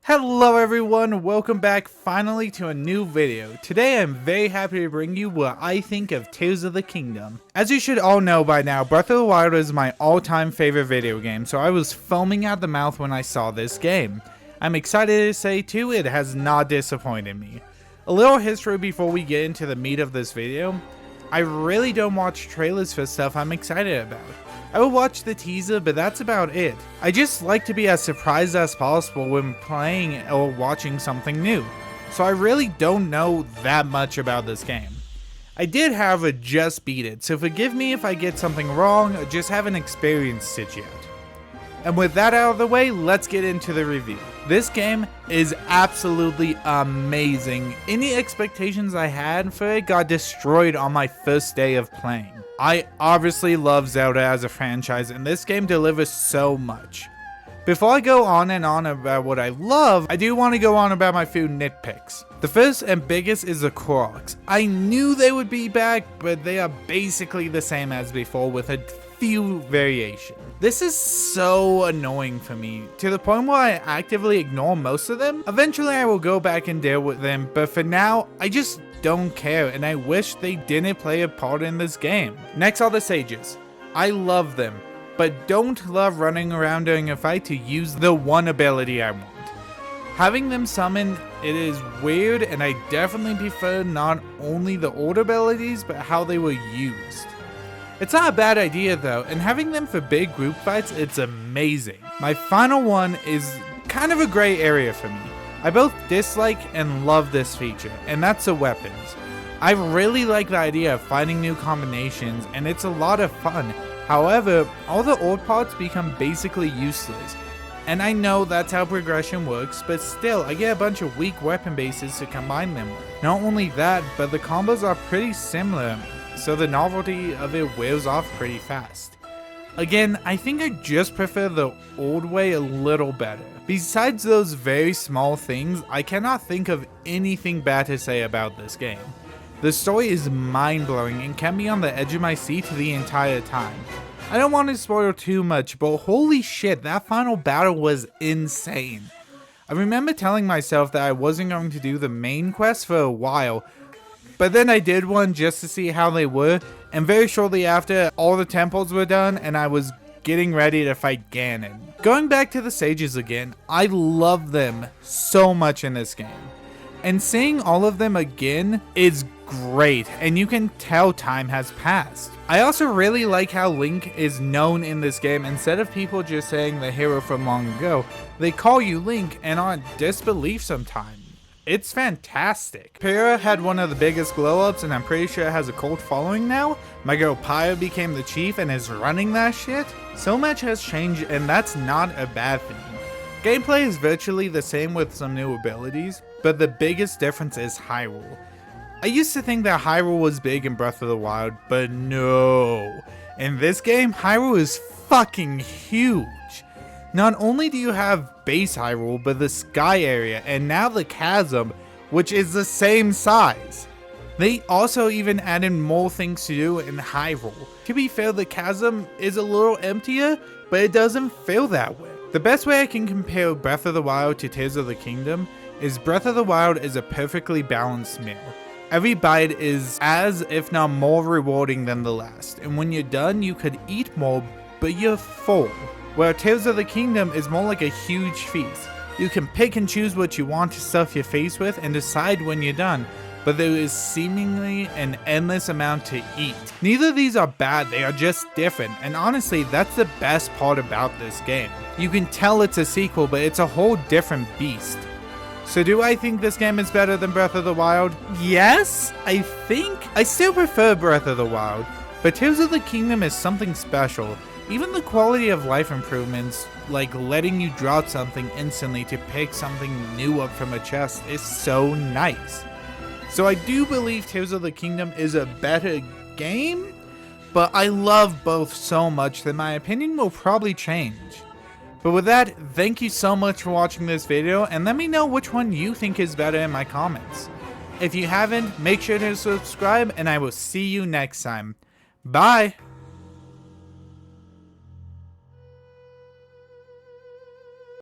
Hello everyone, welcome back finally to a new video. Today I'm very happy to bring you what I think of Tears of the Kingdom. As you should all know by now, Breath of the Wild is my all-time favorite video game, so I was foaming at the mouth when I saw this game. I'm excited to say too, it has not disappointed me. A little history before we get into the meat of this video. I really don't watch trailers for stuff I'm excited about. I will watch the teaser, but that's about it. I just like to be as surprised as possible when playing or watching something new, so I really don't know that much about this game. I did have a just beat it, so forgive me if I get something wrong, or just haven't experienced it yet. And with that out of the way, let's get into the review. This game is absolutely amazing. Any expectations I had for it got destroyed on my first day of playing. I obviously love Zelda as a franchise, and this game delivers so much. Before I go on and on about what I love, I do want to go on about my few nitpicks. The first and biggest is the Koroks. I knew they would be back, but they are basically the same as before with a few variations. This is so annoying for me, to the point where I actively ignore most of them. Eventually I will go back and deal with them, but for now, I just don't care, and I wish they didn't play a part in this game. Next are the sages. I love them, but don't love running around during a fight to use the one ability I want. Having them summoned, it is weird, and I definitely prefer not only the old abilities, but how they were used. It's not a bad idea though, and having them for big group fights, it's amazing. My final one is kind of a gray area for me. I both dislike and love this feature, and that's the weapons. I really like the idea of finding new combinations, and it's a lot of fun. However, all the old parts become basically useless. And I know that's how progression works, but still, I get a bunch of weak weapon bases to combine them with. Not only that, but the combos are pretty similar, so the novelty of it wears off pretty fast. Again, I think I just prefer the old way a little better. Besides those very small things, I cannot think of anything bad to say about this game. The story is mind-blowing and kept me on the edge of my seat the entire time. I don't want to spoil too much, but holy shit, that final battle was insane. I remember telling myself that I wasn't going to do the main quest for a while, but then I did one just to see how they were, and very shortly after, all the temples were done and I was getting ready to fight Ganon. Going back to the sages again, I love them so much in this game. And seeing all of them again is great, and you can tell time has passed. I also really like how Link is known in this game. Instead of people just saying the hero from long ago, they call you Link and are in disbelief sometimes. It's fantastic. Pyra had one of the biggest glow-ups, and I'm pretty sure it has a cult following now. My girl Pyra became the chief and is running that shit. So much has changed, and that's not a bad thing. Gameplay is virtually the same with some new abilities, but the biggest difference is Hyrule. I used to think that Hyrule was big in Breath of the Wild, but no. In this game, Hyrule is fucking huge. Not only do you have base Hyrule, but the sky area, and now the chasm, which is the same size. They also even added more things to do in Hyrule. To be fair, the chasm is a little emptier, but it doesn't feel that way. The best way I can compare Breath of the Wild to Tears of the Kingdom is Breath of the Wild is a perfectly balanced meal. Every bite is as, if not more, rewarding than the last, and when you're done, you could eat more, but you're full. Where Tears of the Kingdom is more like a huge feast. You can pick and choose what you want to stuff your face with and decide when you're done, but there is seemingly an endless amount to eat. Neither of these are bad, they are just different, and honestly, that's the best part about this game. You can tell it's a sequel, but it's a whole different beast. So do I think this game is better than Breath of the Wild? Yes, I think. I still prefer Breath of the Wild, but Tears of the Kingdom is something special. Even the quality of life improvements, like letting you drop something instantly to pick something new up from a chest, is so nice. So I do believe Tears of the Kingdom is a better game, but I love both so much that my opinion will probably change. But with that, thank you so much for watching this video, and let me know which one you think is better in my comments. If you haven't, make sure to subscribe, and I will see you next time. Bye!